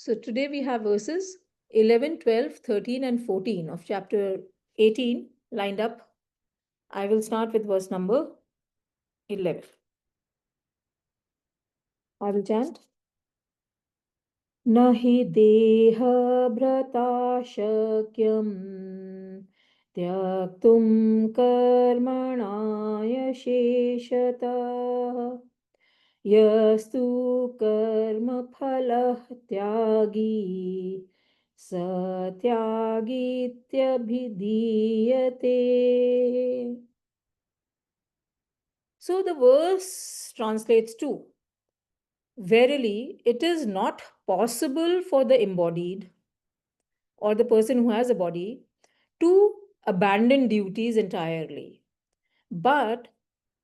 So today we have verses 11, 12, 13, and 14 of chapter 18 lined up. I will start with verse number 11. I will chant. न हि देहभृता शक्यं त्यक्तुं कर्मणाय शेषतः यस्तु कर्मफलः त्यागी स त्यागीत्यभिधीयते. So the verse translates to, verily, it is not possible for the embodied or the person who has a body to abandon duties entirely. But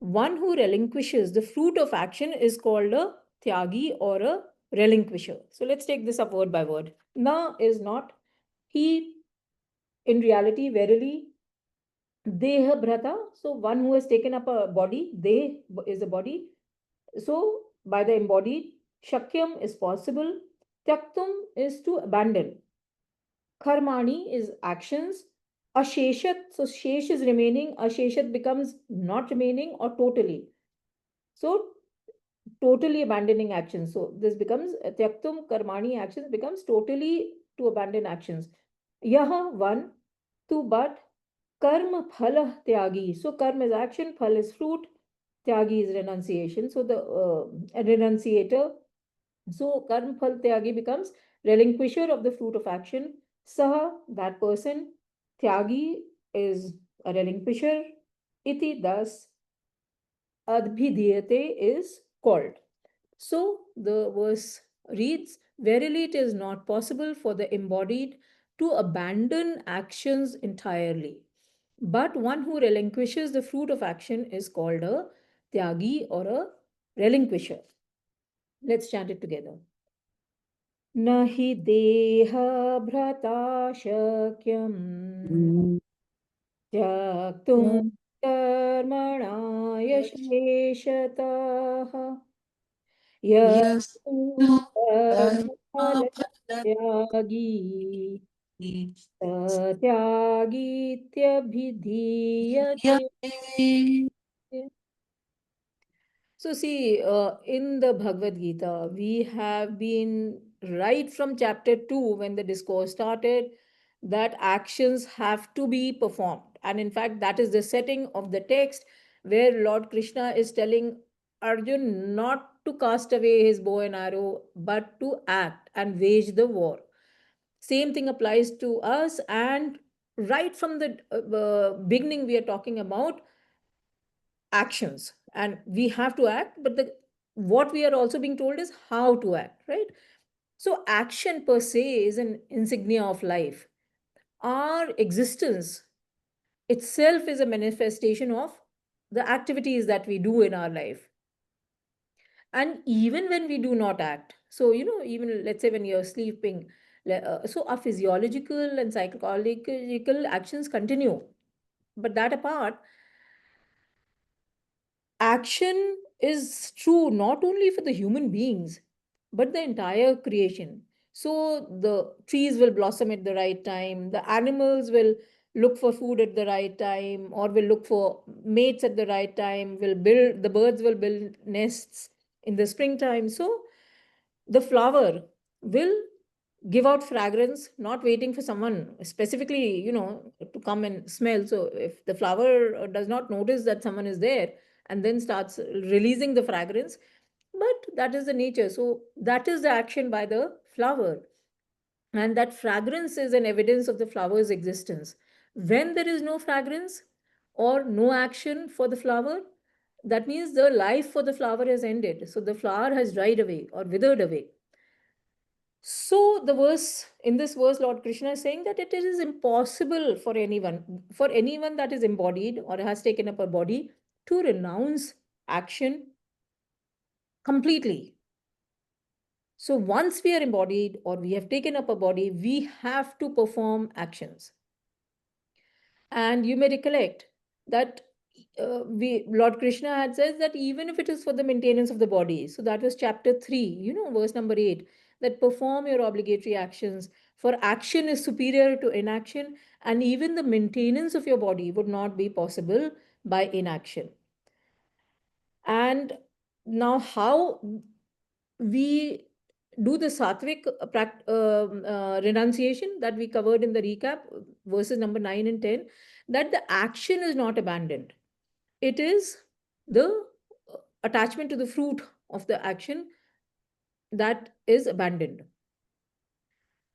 one who relinquishes the fruit of action is called a tyagi or a relinquisher. So let's take this up word by word. Na is not. He, in reality, verily, deha bhrata. So one who has taken up a body, they is a body. So by the embodied, shakyam is possible. Tyaktum is to abandon. Karmani is actions. Asheshat, so shesh is remaining. Asheshat becomes not remaining or totally. So totally abandoning actions. So this becomes tyaktum karmani actions becomes totally to abandon actions. Yaha one, to but karma phala tyagi. So karma is action, phal is fruit, tyagi is renunciation. So the renunciator. So karma phal tyagi becomes relinquisher of the fruit of action. Saha, that person. Tyagi is a relinquisher. Iti, thus. Adbhidhyate is called. So the verse reads, verily it is not possible for the embodied to abandon actions entirely. But one who relinquishes the fruit of action is called a tyagi or a relinquisher. Let's chant it together. Nahi deha bhrata shakyam tyaktum कर्मणाय शेषतः यस्तु यस्तु कर्मफलत्यागी कर्मफलत्यागी स त्यागीत्यभिधीयते. यते. So, see, in the Bhagwad Gita, we have been right from chapter 2 when the discourse started that actions have to be performed. And in fact, that is the setting of the text where Lord Krishna is telling Arjun not to cast away his bow and arrow, but to act and wage the war. Same thing applies to us. And right from the beginning, we are talking about actions and we have to act, but the what we are also being told is how to act, right? So action per se is an insignia of life. Our existence itself is a manifestation of the activities that we do in our life. And even when we do not act, so even let's say when you're sleeping, so our physiological and psychological actions continue. But that apart, action is true not only for the human beings but the entire creation. So the trees will blossom at the right time, the animals will look for food at the right time or will look for mates at the right time, will build the birds will build nests in the springtime. So the flower will give out fragrance not waiting for someone specifically to come and smell. So if the flower does not notice that someone is there and then starts releasing the fragrance, but that is the nature. So that is the action by the flower, and that fragrance is an evidence of the flower's existence. When there is no fragrance or no action for the flower, that means the life for the flower has ended, so the flower has dried away or withered away. So the verse in this verse, Lord Krishna is saying that it is impossible for anyone that is embodied or has taken up a body to renounce action completely. So once we are embodied or we have taken up a body, we have to perform actions. And you may recollect that we Lord Krishna had said that even if it is for the maintenance of the body, so that was chapter 3, verse number 8, that perform your obligatory actions, for action is superior to inaction, and even the maintenance of your body would not be possible by inaction. And now, how we do the sattvic renunciation that we covered in the recap, verses number 9 and 10, that the action is not abandoned. It is the attachment to the fruit of the action that is abandoned.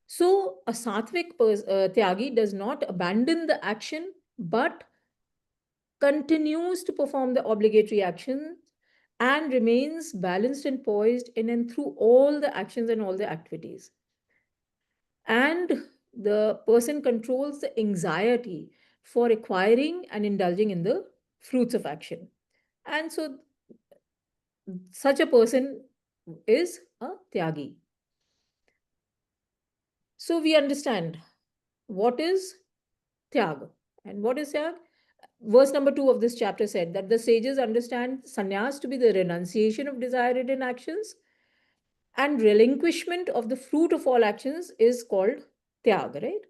So, a sattvic tyagi does not abandon the action but continues to perform the obligatory action and remains balanced and poised in and through all the actions and all the activities. And the person controls the anxiety for acquiring and indulging in the fruits of action. And so, such a person is a tyagi. So, we understand what is tyag and what is tyag. Verse number 2 of this chapter said that the sages understand sannyas to be the renunciation of desired in actions, and relinquishment of the fruit of all actions is called tyag, right?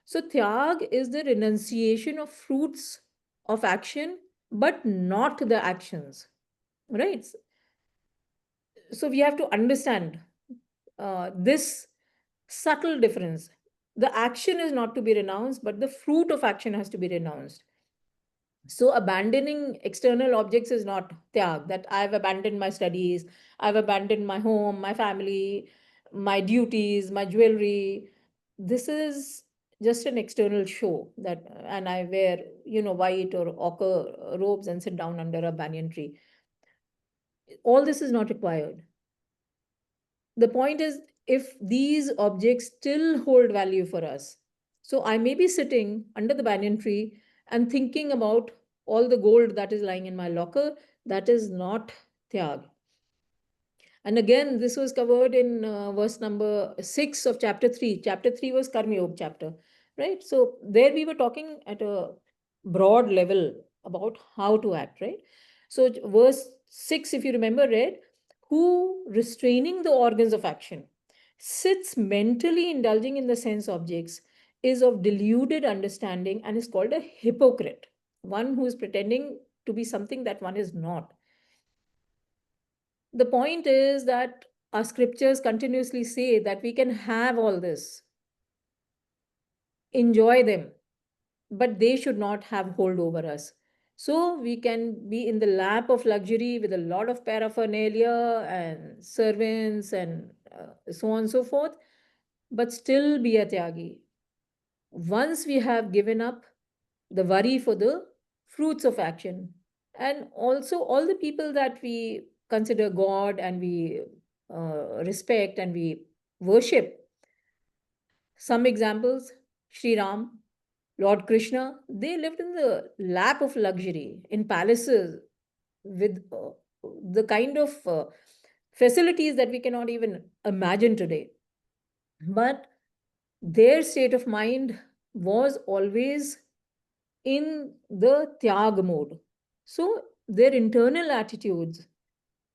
So, tyag is the renunciation of fruits of action, but not the actions, right? So, we have to understand this subtle difference. The action is not to be renounced, but the fruit of action has to be renounced. So, abandoning external objects is not tyag, that I've abandoned my studies, I've abandoned my home, my family, my duties, my jewelry. This is just an external show that, and I wear, white or ochre robes and sit down under a banyan tree. All this is not required. The point is, if these objects still hold value for us, so I may be sitting under the banyan tree and thinking about all the gold that is lying in my locker. That is not tyag. And again, this was covered in verse number 6 of chapter 3. Chapter 3 was Karma Yoga chapter, right? So there we were talking at a broad level about how to act, right? So verse 6, if you remember, read, who restraining the organs of action sits mentally indulging in the sense objects is of deluded understanding and is called a hypocrite, one who is pretending to be something that one is not. The point is that our scriptures continuously say that we can have all this, enjoy them, but they should not have hold over us. So we can be in the lap of luxury with a lot of paraphernalia and servants and so on and so forth, but still be a tyagi. Once we have given up the worry for the fruits of action, and also all the people that we consider God and we respect and we worship. Some examples: Sri Ram, Lord Krishna, they lived in the lap of luxury in palaces with the kind of facilities that we cannot even imagine today. But their state of mind was always in the tyag mode. So their internal attitudes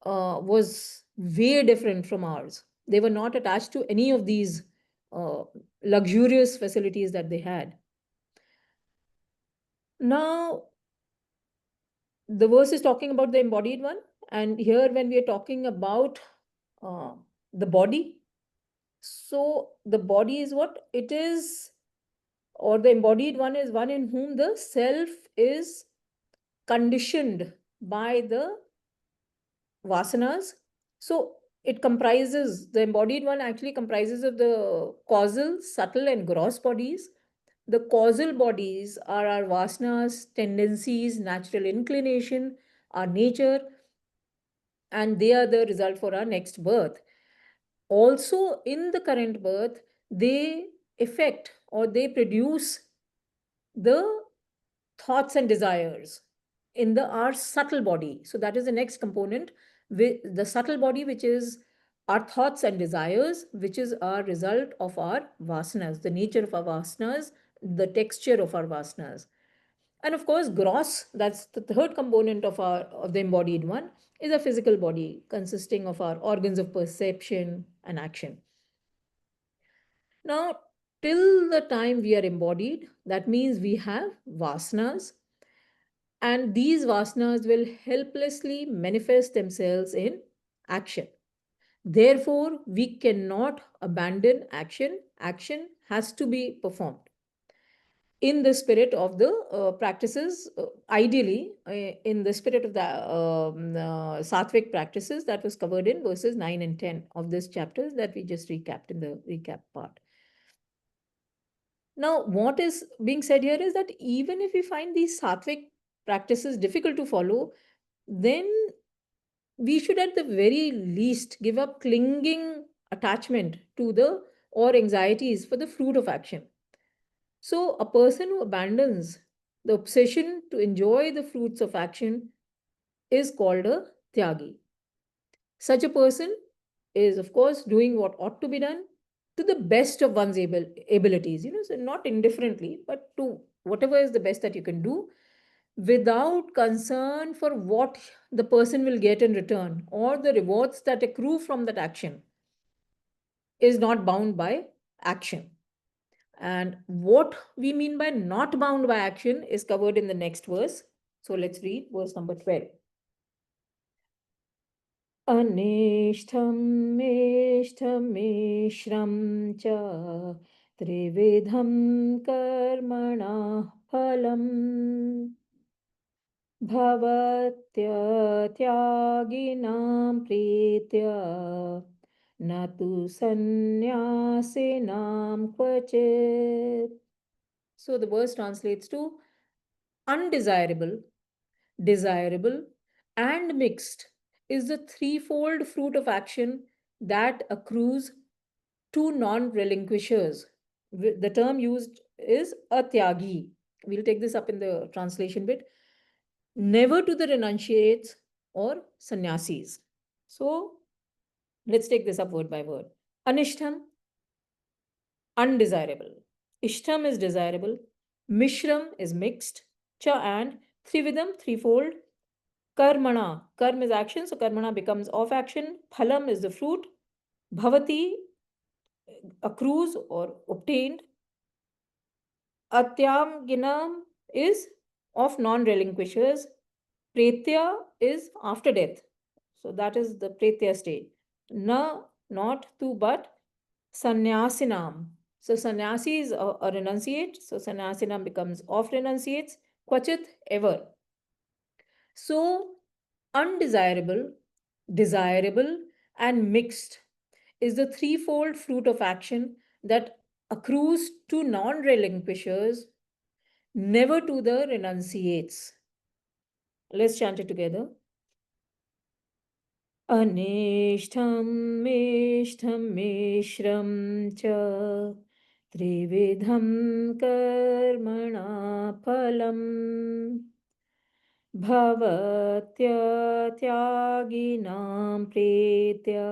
was way different from ours. They were not attached to any of these uh, luxurious facilities that they had. Now, the verse is talking about the embodied one, and here, when we are talking about uh, the body, so the body is what it is, or the embodied one is one in whom the self is conditioned by the vasanas. So it comprises, the embodied one actually comprises of the causal, subtle, and gross bodies. The causal bodies are our vasanas, tendencies, natural inclination, our nature, and they are the result for our next birth. Also, in the current birth, they affect or they produce the thoughts and desires in the our subtle body. So that is the next component, with the subtle body, which is our thoughts and desires, which is our result of our vasanas, the nature of our vasanas, the texture of our vasanas. And of course, gross, that's the third component of the embodied one, is a physical body consisting of our organs of perception and action. Now, till the time we are embodied, that means we have vasanas, and these vasanas will helplessly manifest themselves in action. Therefore, we cannot abandon action. Action has to be performed in the spirit of the practices, ideally, in the spirit of the sattvic practices that was covered in verses 9 and 10 of this chapter that we just recapped in the recap part. Now, what is being said here is that even if we find these sattvic practices difficult to follow, then we should at the very least give up clinging attachment to the or anxieties for the fruit of action. So, a person who abandons the obsession to enjoy the fruits of action is called a tyagi. Such a person is, of course, doing what ought to be done to the best of one's abilities, so not indifferently, but to whatever is the best that you can do without concern for what the person will get in return or the rewards that accrue from that action, is not bound by action. And what we mean by not bound by action is covered in the next verse. So let's read verse number 12. अनिष्टं मेष्टमेश्रं च त्रिविधं कर्मणः फलम् भवत्यत्यागिनां प्रीत्या न तु सन्न्यासिनां क्वचित्. So the verse translates to undesirable, desirable, and mixed is the threefold fruit of action that accrues to non relinquishers. The term used is atyagi. We'll take this up in the translation bit. Never to the renunciates or sannyasis. So let's take this up word by word. Anishtam, undesirable. Ishtam is desirable. Mishram is mixed. Cha and Trividam, threefold. Karmana, karma is action, so karmana becomes of action. Phalam is the fruit. Bhavati, accrues or obtained. Atyam ginam is of non-relinquishers. Pretya is after death. So that is the pretya state. Na, not to, but sannyasinam. So sannyasi is a renunciate. So sannyasinam becomes of renunciates. Kvachit, ever. So undesirable, desirable, and mixed is the threefold fruit of action that accrues to non relinquishers, never to the renunciates. Let's chant it together. Anishtam meshtam meshram cha trividham karmana phalam भवत्यत्यागिनां प्रीत्या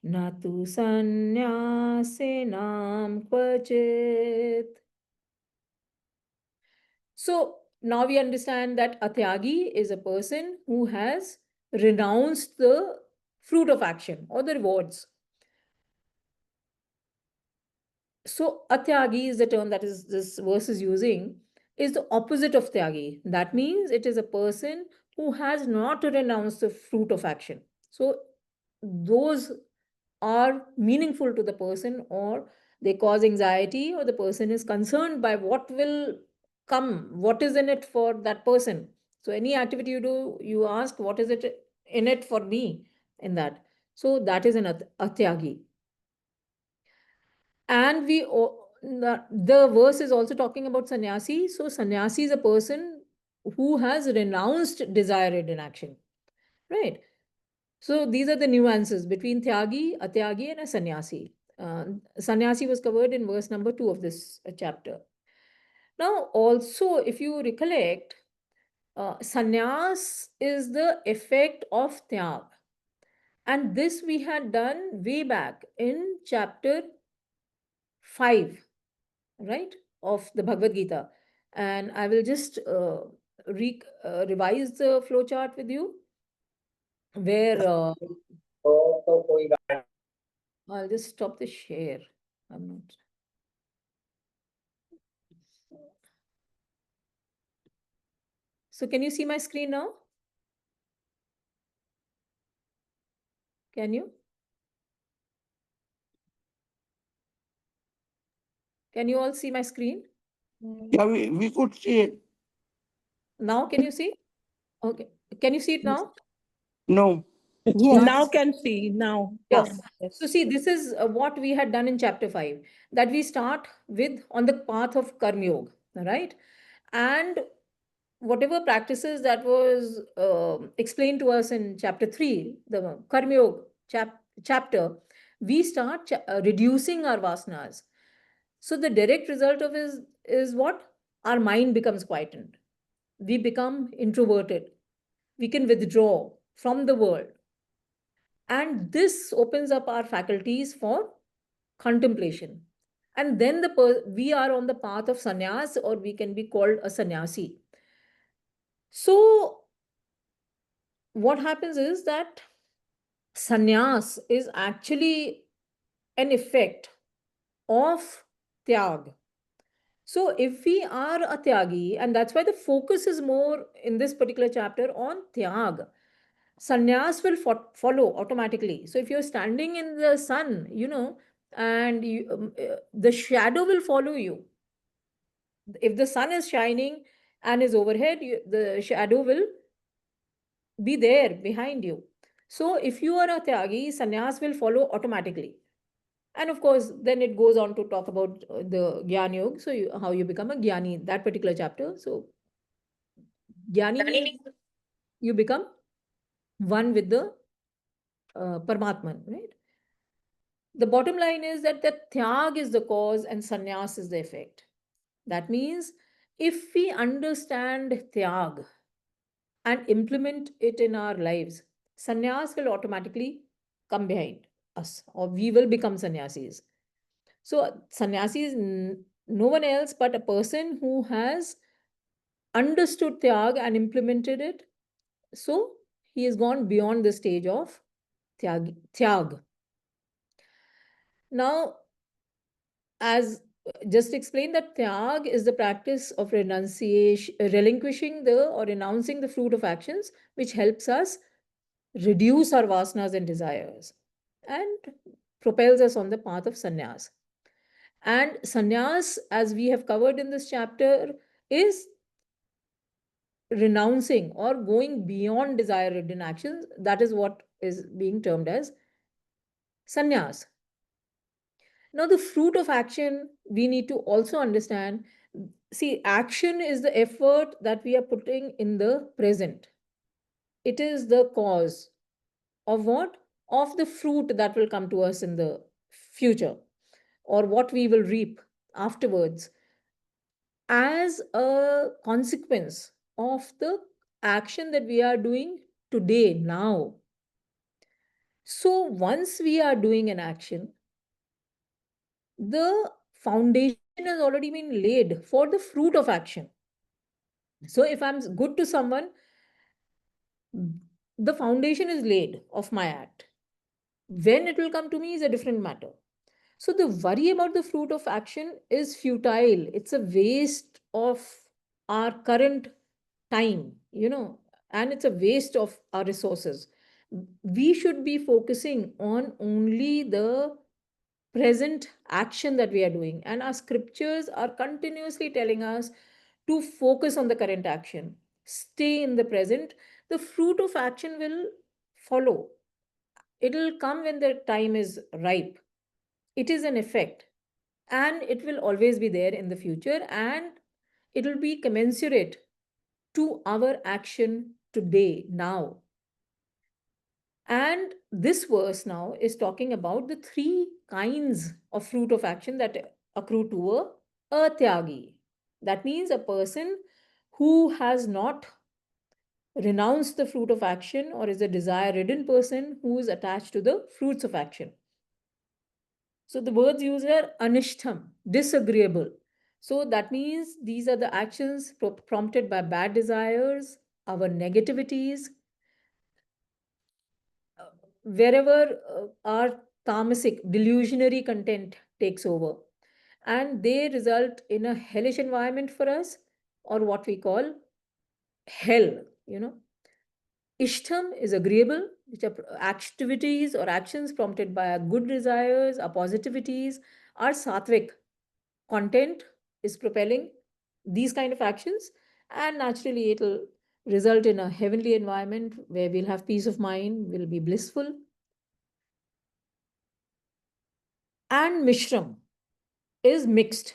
न तु सन्न्यासिनां क्वचित्. So now we understand that atyagi is a person who has renounced the fruit of action or the rewards. So atyagi is the term that is this verse is using, is the opposite of tyagi. That means it is a person who has not renounced the fruit of action. So those are meaningful to the person, or they cause anxiety, or the person is concerned by what will come, what is in it for that person. So any activity you do, you ask what is it in it for me in that. So that is an atyagi. And the verse is also talking about sannyasi. So sannyasi is a person who has renounced desired inaction, right? So these are the nuances between tyagi, atyagi, and a sannyasi. Sannyasi was covered in verse number 2 of this chapter. Now, also, if you recollect, sannyas is the effect of tyag. And this we had done way back in chapter 5, right, of the Bhagwad Gita. And I will just revise the flowchart with you, where I'll just stop the share. I'm not. So can you see my screen now? Can you? Can you all see my screen? Yeah, we could see it. Now can you see? Okay. Can you see it now? No. Yeah. Now can see now. Yeah. Yes, So yes. see, this is what we had done in chapter 5, that we start with on the path of Karma Yoga, right? And whatever practices that was explained to us in chapter 3, the Karma Yoga chapter, we start reducing our vasanas. So the direct result of is what? Our mind becomes quietened. We become introverted. We can withdraw from the world. And this opens up our faculties for contemplation. And then we are on the path of sannyas, or we can be called a sannyasi. So what happens is that sannyas is actually an effect of tyag. So if we are a tyagi, and that's why the focus is more in this particular chapter on tyag, sannyas will follow automatically. So if you're standing in the sun, and the shadow will follow you. If the sun is shining and is overhead, the shadow will be there behind you. So if you are a tyagi, sannyas will follow automatically. And of course, then it goes on to talk about the Gyan Yoga. So how you become a Gyani, that particular chapter. So Gyani means you become one with the Paramatman, right? The bottom line is that the Tyag is the cause and Sannyas is the effect. That means if we understand Tyag and implement it in our lives, Sannyas will automatically come behind us, or we will become sannyasis. So, sannyasi is no one else but a person who has understood Tyag and implemented it. So, he has gone beyond the stage of Tyag. Now, as just explained, that Tyag is the practice of renunciation, relinquishing the or renouncing the fruit of actions, which helps us reduce our vasanas and desires and propels us on the path of sannyas. And sannyas, as we have covered in this chapter, is renouncing or going beyond desire ridden actions. That is what is being termed as sannyas. Now, the fruit of action, we need to also understand. See, action is the effort that we are putting in the present. It is the cause of what? Of the fruit that will come to us in the future, or what we will reap afterwards as a consequence of the action that we are doing today, now. So, once we are doing an action, the foundation has already been laid for the fruit of action. So, if I'm good to someone, the foundation is laid of my act. When it will come to me is a different matter. So the worry about the fruit of action is futile. It's a waste of our current time, and it's a waste of our resources. We should be focusing on only the present action that we are doing. And our scriptures are continuously telling us to focus on the current action, stay in the present. The fruit of action will follow. It'll come when the time is ripe. It is an effect, and it will always be there in the future, and it will be commensurate to our action today, now. And this verse now is talking about the three kinds of fruit of action that accrue to a tyagi. That means a person who has not renounced the fruit of action, or is a desire ridden person who is attached to the fruits of action. So the words used are anishtam, disagreeable. So that means these are the actions prompted by bad desires, our negativities, wherever our tamasic, delusionary content takes over. And they result in a hellish environment for us, or what we call hell, you know. Ishtam is agreeable, which are activities or actions prompted by our good desires, our positivities, our sattvic content is propelling these kind of actions, and naturally it'll result in a heavenly environment where we'll have peace of mind, we'll be blissful. And Mishram is mixed.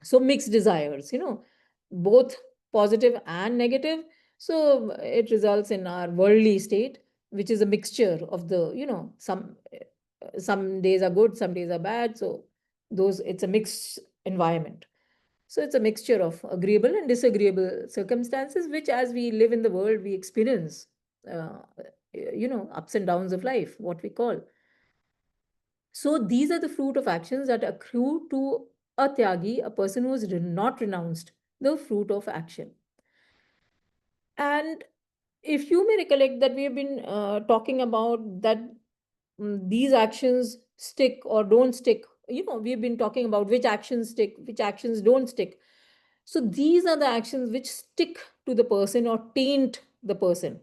So mixed desires, both positive and negative. So it results in our worldly state, which is a mixture of the, some days are good, some days are bad. So those, it's a mixed environment. So it's a mixture of agreeable and disagreeable circumstances, which as we live in the world, we experience, ups and downs of life, what we call. So these are the fruit of actions that accrue to a tyagi, a person who has not renounced the fruit of action. And if you may recollect that we have been talking about that, these actions stick or don't stick. We've been talking about which actions stick, which actions don't stick. So these are the actions which stick to the person or taint the person.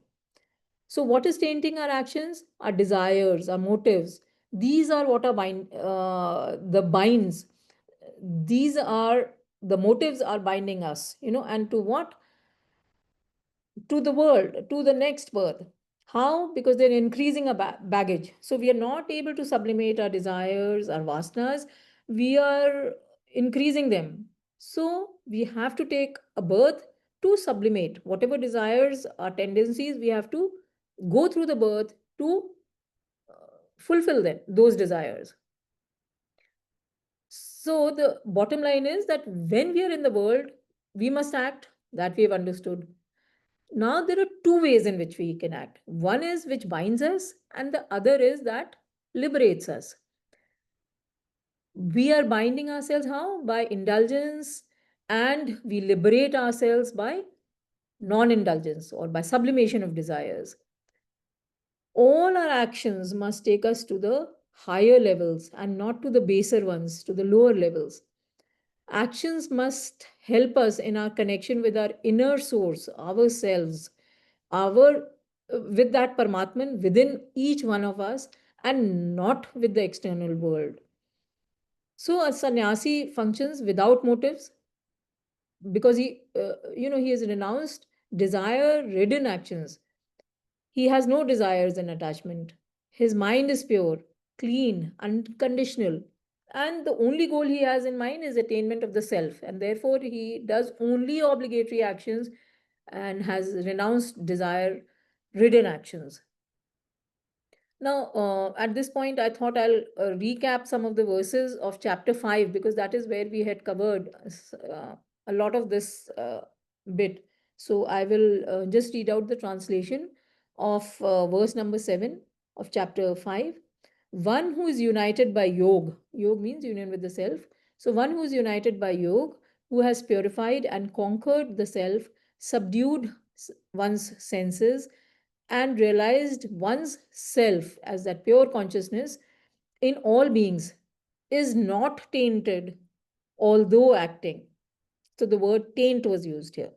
So what is tainting our actions? Our desires, our motives. These are what are the binds. These are the motives are binding us, and to what? To the world, to the next birth. How? Because they're increasing our baggage. So we are not able to sublimate our desires, our vasanas. We are increasing them. So we have to take a birth to sublimate whatever desires, our tendencies. We have to go through the birth to fulfill them, those desires. So the bottom line is that when we are in the world, we must act, that we have understood. Now, there are two ways in which we can act. One is which binds us, and the other is that liberates us. We are binding ourselves how? By indulgence, and we liberate ourselves by non indulgence or by sublimation of desires. All our actions must take us to the higher levels and not to the baser ones, to the lower levels. Actions must help us in our connection with our inner source, ourselves, our with that Paramatman within each one of us, and not with the external world. So a sannyasi functions without motives because he has renounced desire-ridden actions. He has no desires and attachment. His mind is pure, clean, unconditional. And the only goal he has in mind is attainment of the self. And therefore, he does only obligatory actions and has renounced desire ridden actions. Now, at this point, I thought I'll recap some of the verses of chapter 5 because that is where we had covered a lot of this bit. So I will just read out the translation of verse number 7 of chapter 5. One who is united by yog means union with the self. So, one who is united by yog, who has purified and conquered the self, subdued one's senses, and realized one's self as that pure consciousness in all beings, is not tainted, although acting. So the word taint was used here.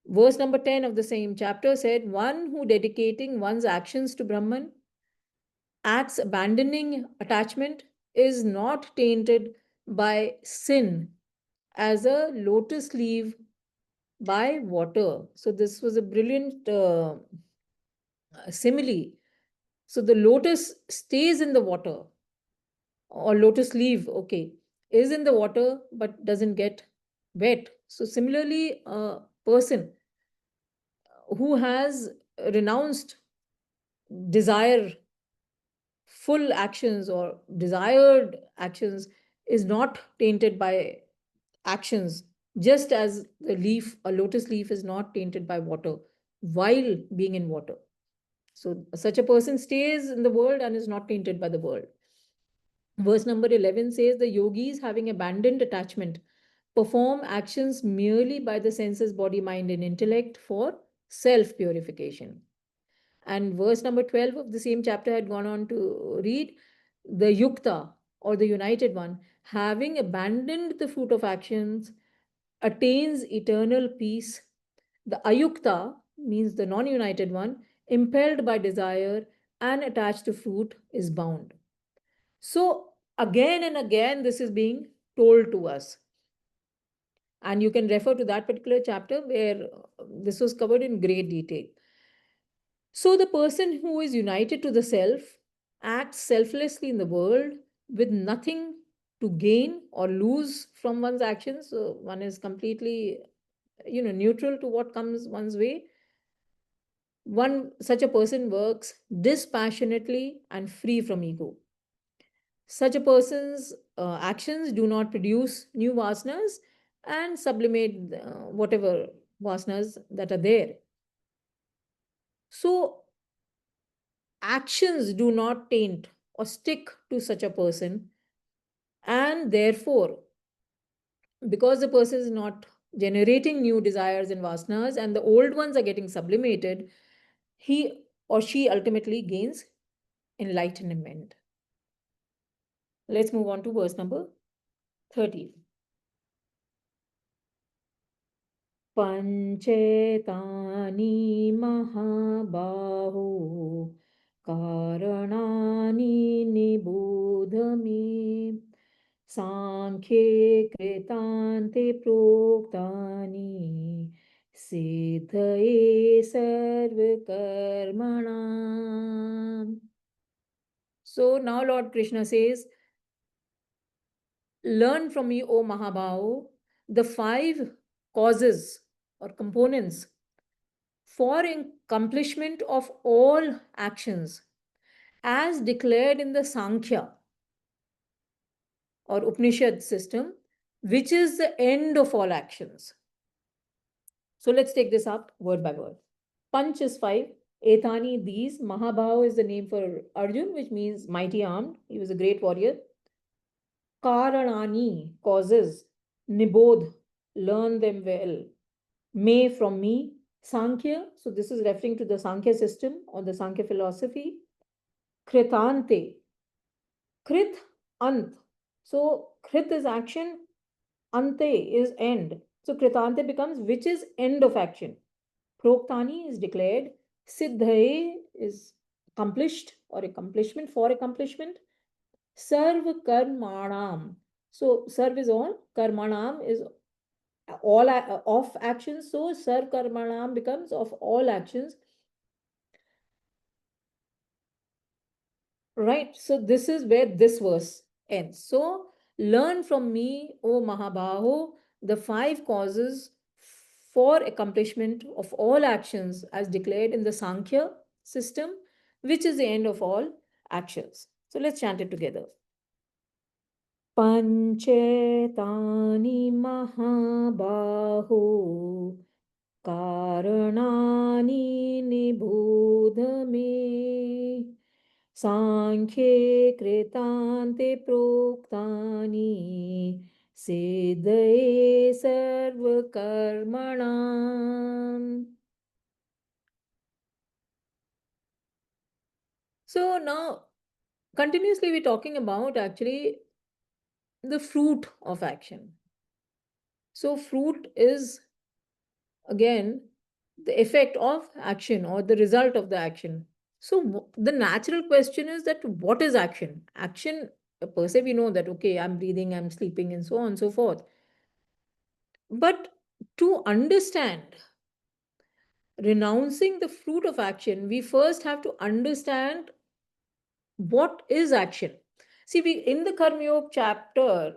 Verse number 10 of the same chapter said, one who dedicating one's actions to Brahman, acts abandoning attachment, is not tainted by sin as a lotus leaf by water. So this was a brilliant simile. So the lotus stays in the water, or lotus leaf, okay, is in the water but doesn't get wet. So similarly, a person who has renounced desire full actions or desired actions is not tainted by actions, just as the leaf, a lotus leaf, is not tainted by water while being in water. So such a person stays in the world and is not tainted by the world. Verse number 11 says the yogis, having abandoned attachment, perform actions merely by the senses, body, mind, and intellect for self purification. And verse number 12 of the same chapter had gone on to read the yukta, or the united one, having abandoned the fruit of actions, attains eternal peace. The ayukta means the non united one, impelled by desire and attached to fruit, is bound. So, again and again, this is being told to us. And you can refer to that particular chapter where this was covered in great detail. So, the person who is united to the self acts selflessly in the world with nothing to gain or lose from one's actions. So, one is completely, neutral to what comes one's way. One such a person works dispassionately and free from ego. Such a person's actions do not produce new vasanas and sublimate whatever vasanas that are there. So, actions do not taint or stick to such a person, and therefore, because the person is not generating new desires and vasanas and the old ones are getting sublimated, he or she ultimately gains enlightenment. Let's move on to verse number 13. पञ्चेतानि महाबाहो कारणानि निबोध मे सांख्ये कृतान्ते प्रोक्तानि सिद्धये सर्वकर्मणाम्. So now Lord Krishna says, learn from me, O Mahabhao, the five causes or components for accomplishment of all actions as declared in the Sankhya or Upanishad system, which is the end of all actions. So let's take this up word by word. Panch is five. Etani, these. Mahabhao is the name for Arjun, which means mighty armed. He was a great warrior. Karanani, causes. Nibodh, learn them well. May, from me. Sankhya, so this is referring to the Sankhya system or the Sankhya philosophy. Kritante, Krit, Ant. So Krit is action, Ante is end. So Kritante becomes which is end of action. Proktani is declared. Siddhaye is accomplished or accomplishment for accomplishment. Sarv karmanam. So sarv is all, karmanam is all of actions. So sarv karmanam becomes of all actions. Right. So this is where this verse ends. So learn from me, O Mahabaho, the five causes for accomplishment of all actions as declared in the Sankhya system, which is the end of all actions. So let's chant it together. Panchetani Mahabaho Karanani Nibodha me Sankhye Kritante Proktani Siddhaye Sarva Karmanam. So now, continuously we're talking about actually the fruit of action. So, fruit is again the effect of action or the result of the action. So, the natural question is that what is action? Action, per se, we know that, okay, I'm breathing, I'm sleeping, and so on and so forth. But to understand renouncing the fruit of action, we first have to understand what is action. See, we in the Karma Yoga chapter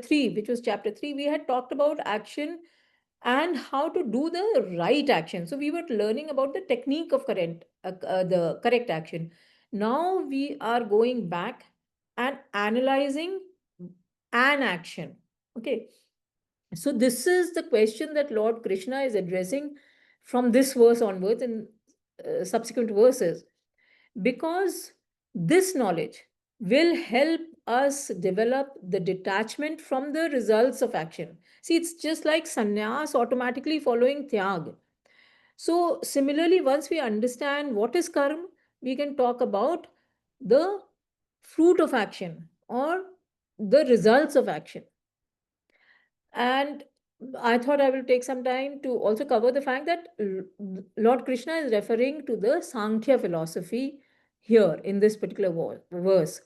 3, which was chapter 3, we had talked about action and how to do the right action. So we were learning about the technique of the correct action. Now we are going back and analyzing an action. Okay. So this is the question that Lord Krishna is addressing from this verse onwards in subsequent verses, because this knowledge will help us develop the detachment from the results of action. See, it's just like sannyas automatically following tyag. So, similarly, once we understand what is karma, we can talk about the fruit of action or the results of action. And I thought I will take some time to also cover the fact that Lord Krishna is referring to the Sankhya philosophy here in this particular verse.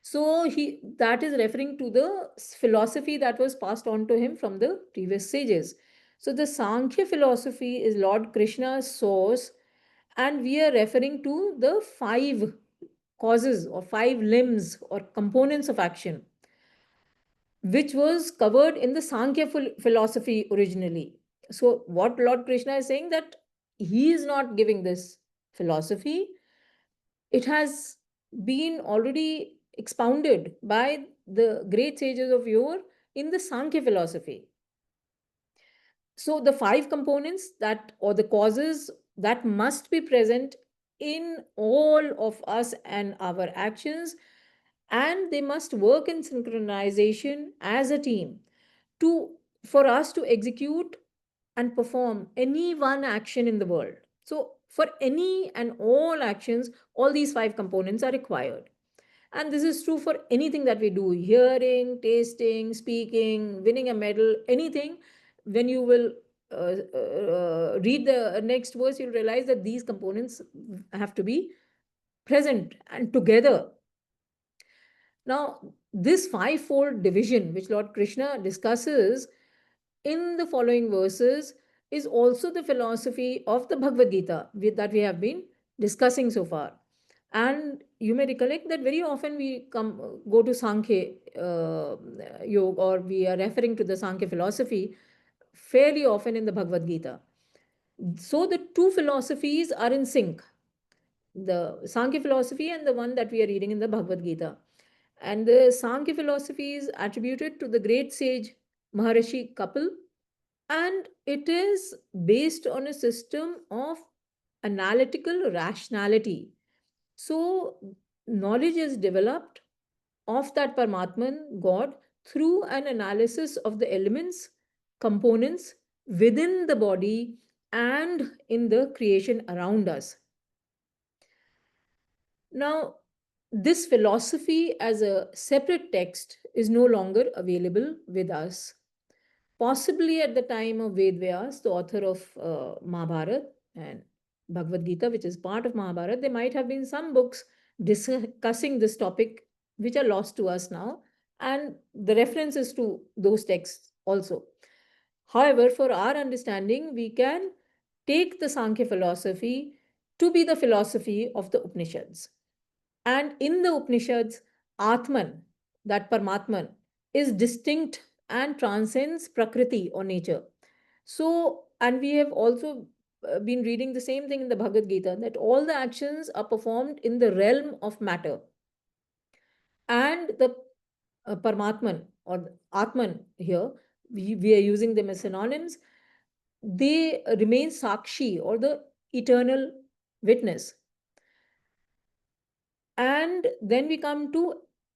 So he that is referring to the philosophy that was passed on to him from the previous sages. So the Sankhya philosophy is Lord Krishna's source, and we are referring to the five causes or five limbs or components of action, which was covered in the Sankhya philosophy originally. So what Lord Krishna is saying, that he is not giving this philosophy. It has been already expounded by the great sages of yore in the Sankhya philosophy. So the five components that or the causes that must be present in all of us and our actions, and they must work in synchronization as a team to for us to execute and perform any one action in the world. So for any and all actions, all these five components are required. And this is true for anything that we do: hearing, tasting, speaking, winning a medal, anything. When you will read the next verse, you'll realize that these components have to be present and together. Now, this fivefold division, which Lord Krishna discusses in the following verses, is also the philosophy of the Bhagwad Gita that we have been discussing so far. And you may recollect that very often we go to Sankhya Yoga, or we are referring to the Sankhya philosophy fairly often in the Bhagavad Gita. So the two philosophies are in sync, the Sankhya philosophy and the one that we are reading in the Bhagavad Gita. And the Sankhya philosophy is attributed to the great sage Maharishi Kapil, and it is based on a system of analytical rationality. So, knowledge is developed of that Paramatman, God, through an analysis of the elements, components within the body and in the creation around us. Now, this philosophy as a separate text is no longer available with us. Possibly at the time of Ved Vyas, the author of Mahabharata and Bhagavad Gita, which is part of Mahabharata, there might have been some books discussing this topic which are lost to us now, and the references to those texts also. However, for our understanding, we can take the Sankhya philosophy to be the philosophy of the Upanishads. And in the Upanishads, Atman, that Paramatman, is distinct and transcends Prakriti or nature. So, and we have also been reading the same thing in the Bhagavad Gita, that all the actions are performed in the realm of matter. And the Paramatman or the Atman here, we are using them as synonyms, they remain Sakshi or the eternal witness. And then we come to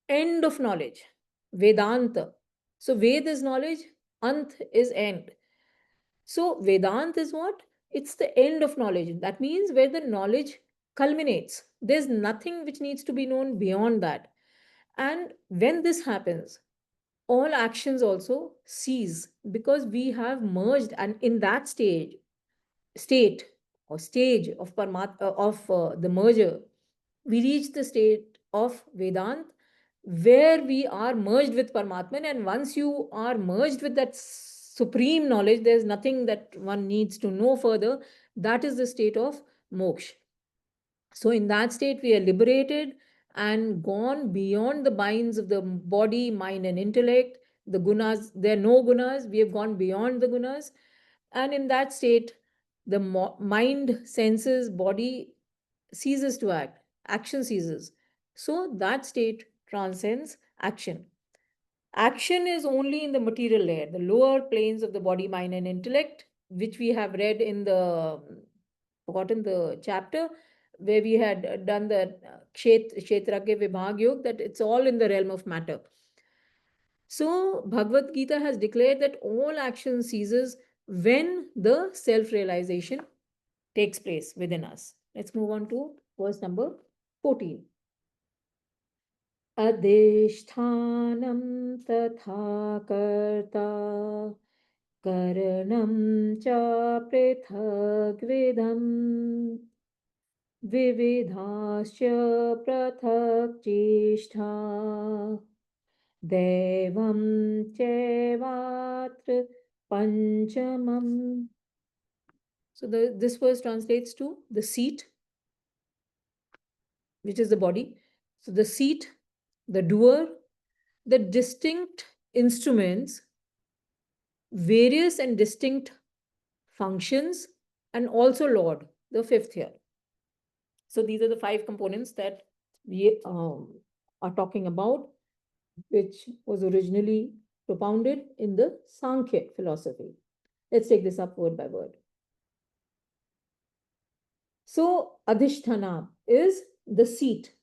end of knowledge, Vedanta. So Ved is knowledge, Ant is end. So Vedant is what? It's the end of knowledge. That means where the knowledge culminates. There's nothing which needs to be known beyond that. And when this happens, all actions also cease, because we have merged, and in that state or stage of the merger, we reach the state of Vedant, where we are merged with Paramatman. And once you are merged with that supreme knowledge, there's nothing that one needs to know further. That is the state of moksha. So, in that state, we are liberated and gone beyond the binds of the body, mind, and intellect. The gunas, there are no gunas, we have gone beyond the gunas. And in that state, the mind, senses, body ceases to act, action ceases. So, that state transcends action. Action is only in the material layer, the lower planes of the body, mind, and intellect, which we have read in the forgotten the chapter, where we had done the kshetra ke vibhag yog, that it's all in the realm of matter. So Bhagavad Gita has declared that all action ceases when the self-realization takes place within us. Let's move on to verse number 14. अधिष्ठानं तथा कर्ता करणं च पृथग्विधम् विविधाश्च पृथक् चेष्टा दैवं चैवात्र pancham. So this verse translates to the seat, which is the body. So the seat, the doer, the distinct instruments, various and distinct functions, and also Lord, the fifth here. So these are the five components that we are talking about, which was originally propounded in the Sankhya philosophy. Let's take this up word by word. So Adhisthana is the seat,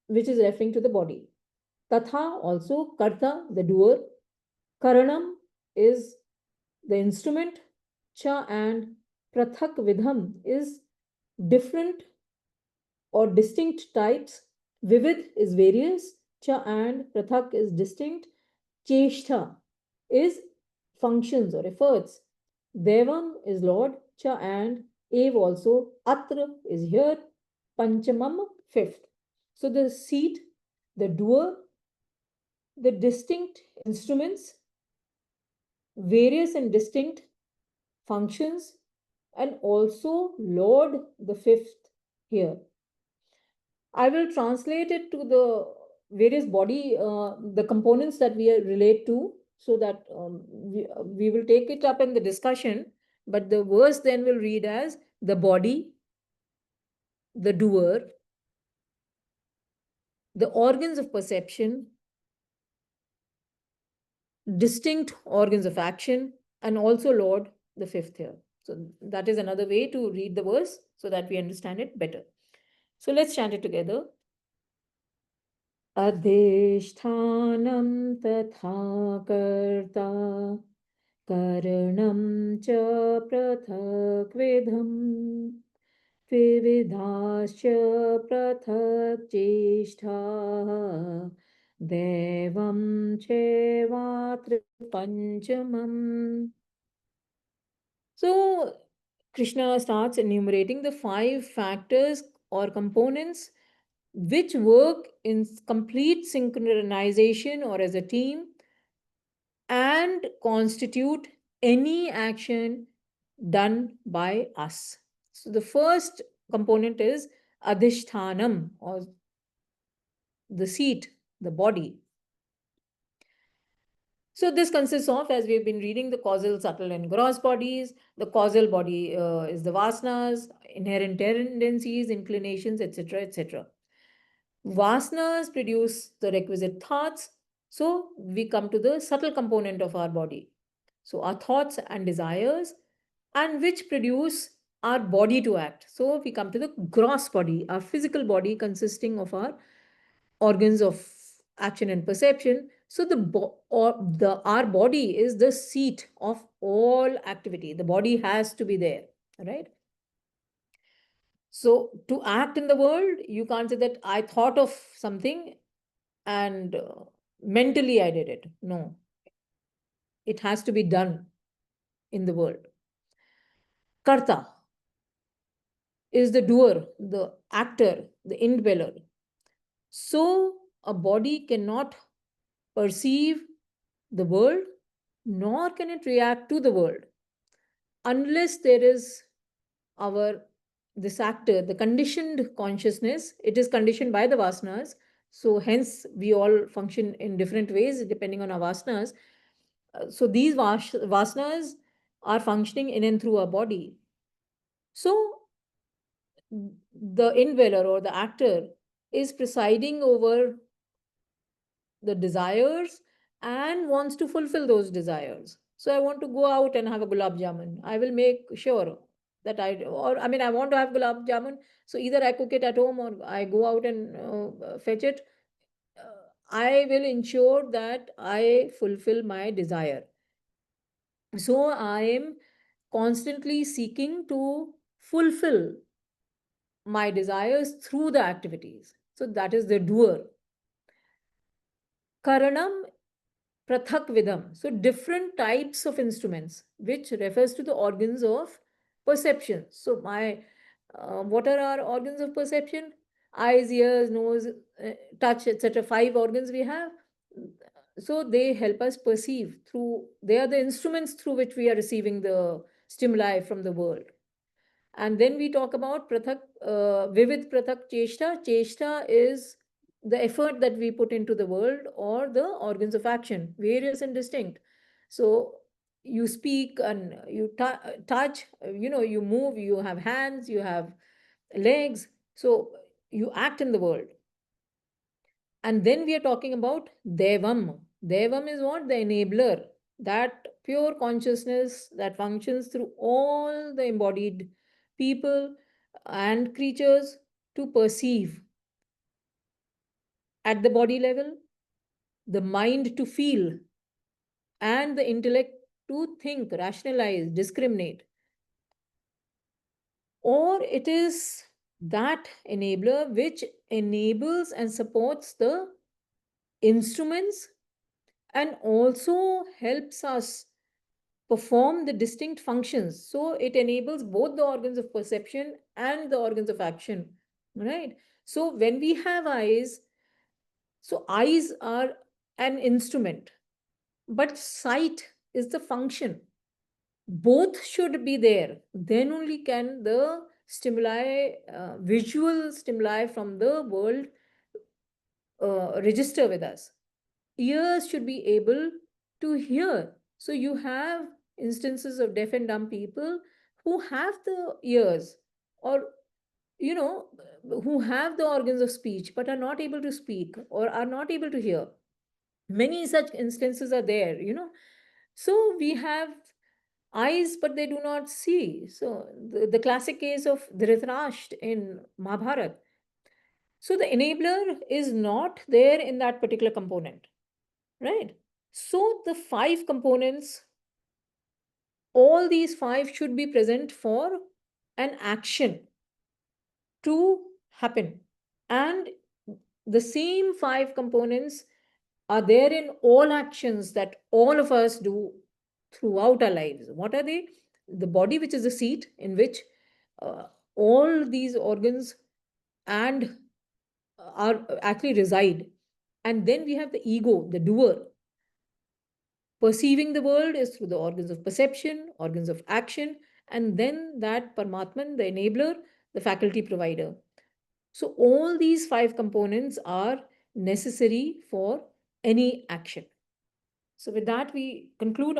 which is referring to the body. Tatha, also Karta, the doer. Karanam is the instrument. Cha and Prathak Vidham is different or distinct types. Vivid is various. Cha and Prathak is distinct. Cheshtha is functions or efforts. Devam is Lord. Cha and Ev also. Atra is here. Panchamam, fifth. So the seat, the doer, the distinct instruments, various and distinct functions, and also Lord, the fifth here. I will translate it to the various body, the components that we relate to, so that we will take it up in the discussion. But the verse then will read as the body, the doer, the organs of perception, distinct organs of action, and also Lord, the fifth here. So that is another way to read the verse so that we understand it better. So let's chant it together. अधिष्ठानं तथा कर्ता करणं च पृथग्विधम् विविधाश्च पृथक् चेष्टाः दैवं चैवात्र pancham. So Krishna starts enumerating the five factors or components which work in complete synchronization or as a team and constitute any action done by us. So the first component is adhishthanam, or the seat, the body. So this consists of, as we've been reading, the causal, subtle, and gross bodies. The causal body is the vasanas, inherent tendencies, inclinations, etc., etc. Vasanas produce the requisite thoughts. So we come to the subtle component of our body. So our thoughts and desires, and which produce our body to act. So we come to the gross body, our physical body consisting of our organs of action and perception. So the our body is the seat of all activity. The body has to be there, right? So to act in the world, you can't say that I thought of something and mentally I did it. No, it has to be done in the world. Karta is the doer, the actor, the indweller. So a body cannot perceive the world, nor can it react to the world unless there is our this actor, the conditioned consciousness. It is conditioned by the vasanas. So hence we all function in different ways depending on our vasanas. So these vasanas are functioning in and through our body. So the indweller or the actor is presiding over the desires and wants to fulfill those desires. So I want to go out and have a gulab jamun. I will make sure. that or I mean, I want to have gulab jamun. So either I cook it at home or I go out and fetch it. I will ensure that I fulfill my desire. So I am constantly seeking to fulfill my desires through the activities. So that is the doer. Karanam prathak vidam. So different types of instruments, which refers to the organs of perception. So my what are our organs of perception? Eyes, ears, nose, touch, etc. Five organs we have. So they help us perceive through. They are the instruments through which we are receiving the stimuli from the world. And then we talk about prathak, vivid prathak cheshta. Cheshta is the effort that we put into the world or the organs of action, various and distinct. So you speak and you touch, you move, you have hands, you have legs. So you act in the world. And then we are talking about Devam. Devam is what? The enabler, that pure consciousness that functions through all the embodied people and creatures to perceive at the body level, the mind to feel, and the intellect to think, rationalize, discriminate. Or it is that enabler which enables and supports the instruments and also helps us perform the distinct functions. So it enables both the organs of perception and the organs of action, right? So when we have eyes, so eyes are an instrument, but sight is the function. Both should be there. Then only can the stimuli, visual stimuli from the world register with us. Ears should be able to hear. So you have instances of deaf and dumb people who have the ears, or you know who have the organs of speech but are not able to speak or are not able to hear. Many such instances are there. So we have eyes but they do not see. So the classic case of Dhritarashtra in Mahabharata. So the enabler is not there in that particular component, right? So the five components, all these five should be present for an action to happen. And the same five components are there in all actions that all of us do throughout our lives. What are they? The body, which is the seat in which uh, all these organs and are actually reside. And then we have the ego, the doer. Perceiving the world is through the organs of perception, organs of action, and then that Paramatman, the enabler, the faculty provider. So, all these five components are necessary for any action. So, with that, we conclude